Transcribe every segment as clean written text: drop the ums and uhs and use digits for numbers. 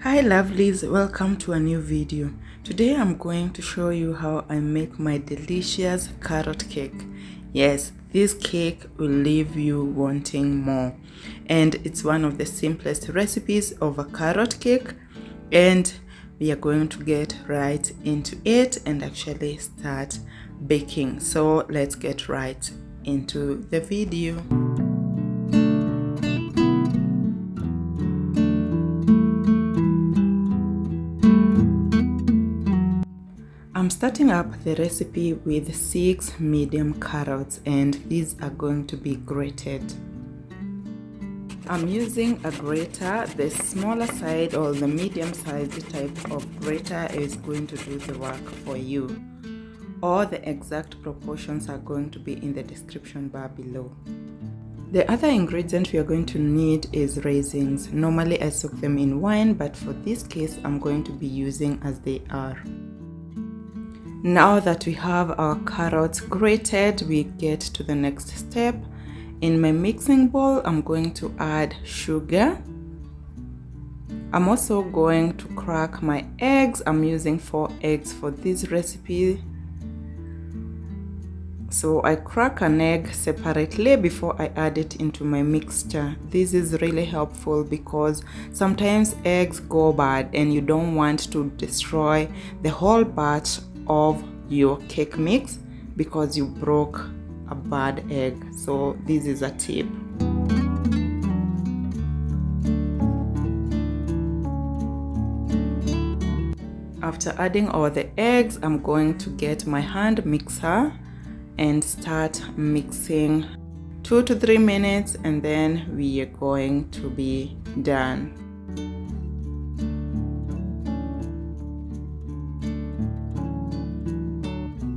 Hi lovelies, welcome to a new video. Today I'm going to show you how I make my delicious carrot cake. Yes, this cake will leave you wanting more, and it's one of the simplest recipes of a carrot cake, and we are going to get right into it and actually start baking. So let's get right into the video. I'm starting up the recipe with 6 medium carrots, and these are going to be grated. I'm using a grater. The smaller side or the medium sized type of grater is going to do the work for you. All the exact proportions are going to be in the description bar below. The other ingredient we are going to need is raisins. Normally I soak them in wine, but for this case I'm going to be using as they are. Now that we have our carrots grated, we get to the next step. In my mixing bowl, I'm going to add sugar. I'm also going to crack my eggs. I'm using 4 eggs for this recipe. So I crack an egg separately before I add it into my mixture. This is really helpful because sometimes eggs go bad and you don't want to destroy the whole batch of your cake mix because you broke a bad egg. So this is a tip. After adding all the eggs, I'm going to get my hand mixer and start mixing 2 to 3 minutes, and then we are going to be done.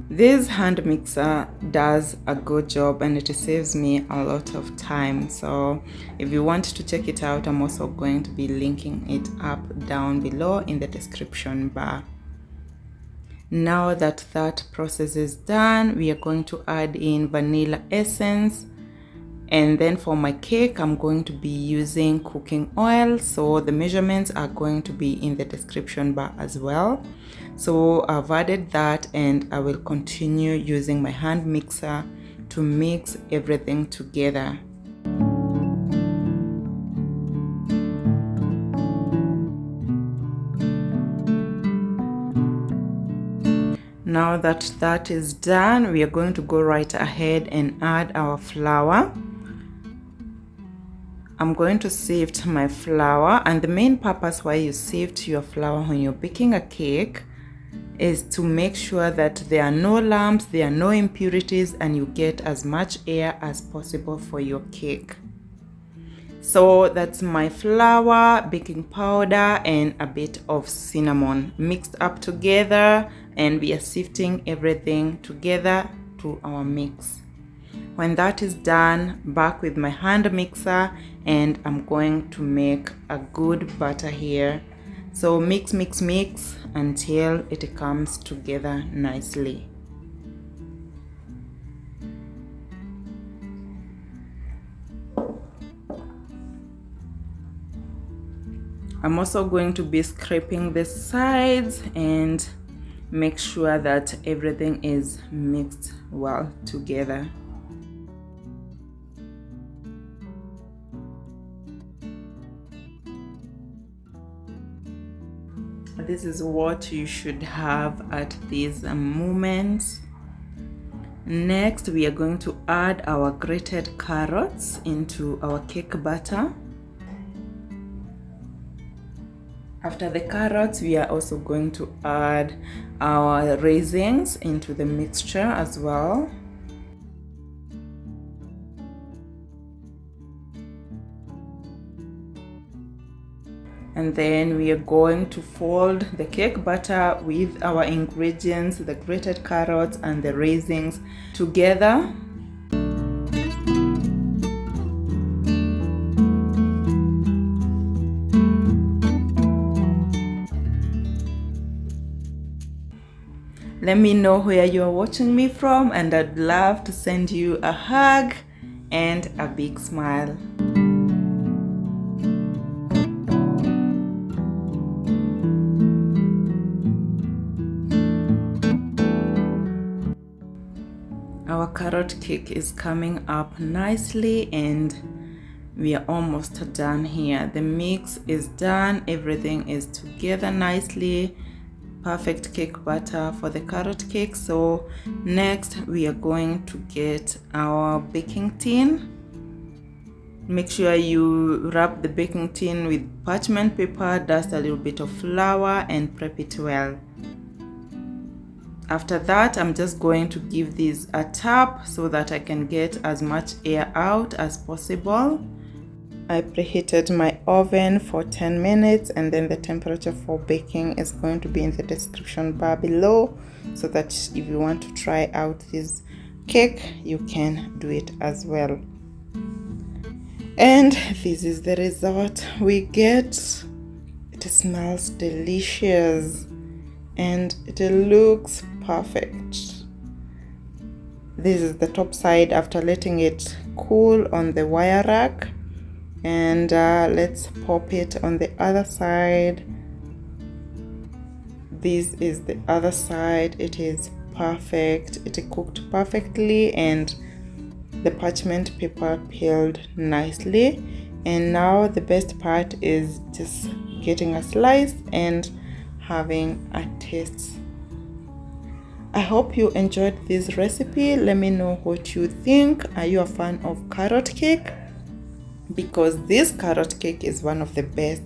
This hand mixer does a good job and it saves me a lot of time. So if you want to check it out, I'm also going to be linking it up down below in the description bar. Now that that process is done, we are going to add in vanilla essence. And then for my cake, I'm going to be using cooking oil. So the measurements are going to be in the description bar as well. So I've added that, and I will continue using my hand mixer to mix everything together. Now that that is done, we are going to go right ahead and add our flour. I'm going to sift my flour, and the main purpose why you sift your flour when you're baking a cake is to make sure that there are no lumps, there are no impurities, and you get as much air as possible for your cake. So that's my flour, baking powder, and a bit of cinnamon mixed up together, and we are sifting everything together to our mix. When that is done, back with my hand mixer, and I'm going to make a good batter here. So mix until it comes together nicely. I'm also going to be scraping the sides and make sure that everything is mixed well together. This is what you should have at these moments. Next, we are going to add our grated carrots into our cake batter. After the carrots, we are also going to add our raisins into the mixture as well. And then we are going to fold the cake batter with our ingredients, the grated carrots and the raisins together. Let me know where you are watching me from, and I'd love to send you a hug and a big smile. Our carrot cake is coming up nicely and we are almost done here. The mix is done, everything is together nicely. Perfect cake batter for the carrot cake. So next we are going to get our baking tin. Make sure you wrap the baking tin with parchment paper, dust a little bit of flour and prep it well. After that, I'm just going to give these a tap so that I can get as much air out as possible. I preheated my oven for 10 minutes and then the temperature for baking is going to be in the description bar below, so that if you want to try out this cake, you can do it as well. And this is the result we get. It smells delicious and it looks perfect. This is the top side after letting it cool on the wire rack, and let's pop it on the other side. This is the other side. It is perfect. It cooked perfectly and the parchment paper peeled nicely. And now the best part is just getting a slice and having a taste. I hope you enjoyed this recipe. Let me know what you think. Are you a fan of carrot cake? Because this carrot cake is one of the best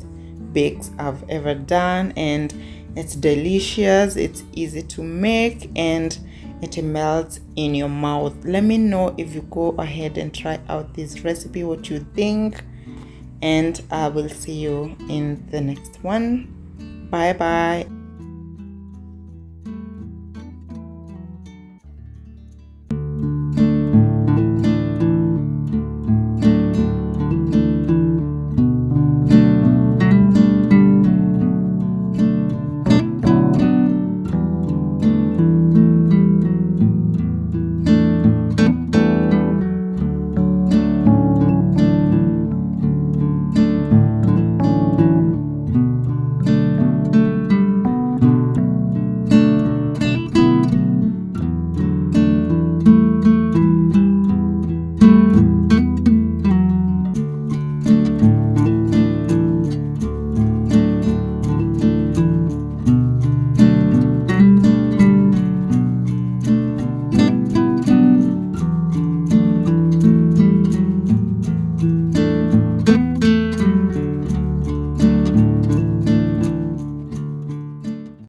bakes I've ever done, and it's delicious, it's easy to make, and it melts in your mouth. Let me know if you go ahead and try out this recipe, what you think, and I will see you in the next one. Bye bye.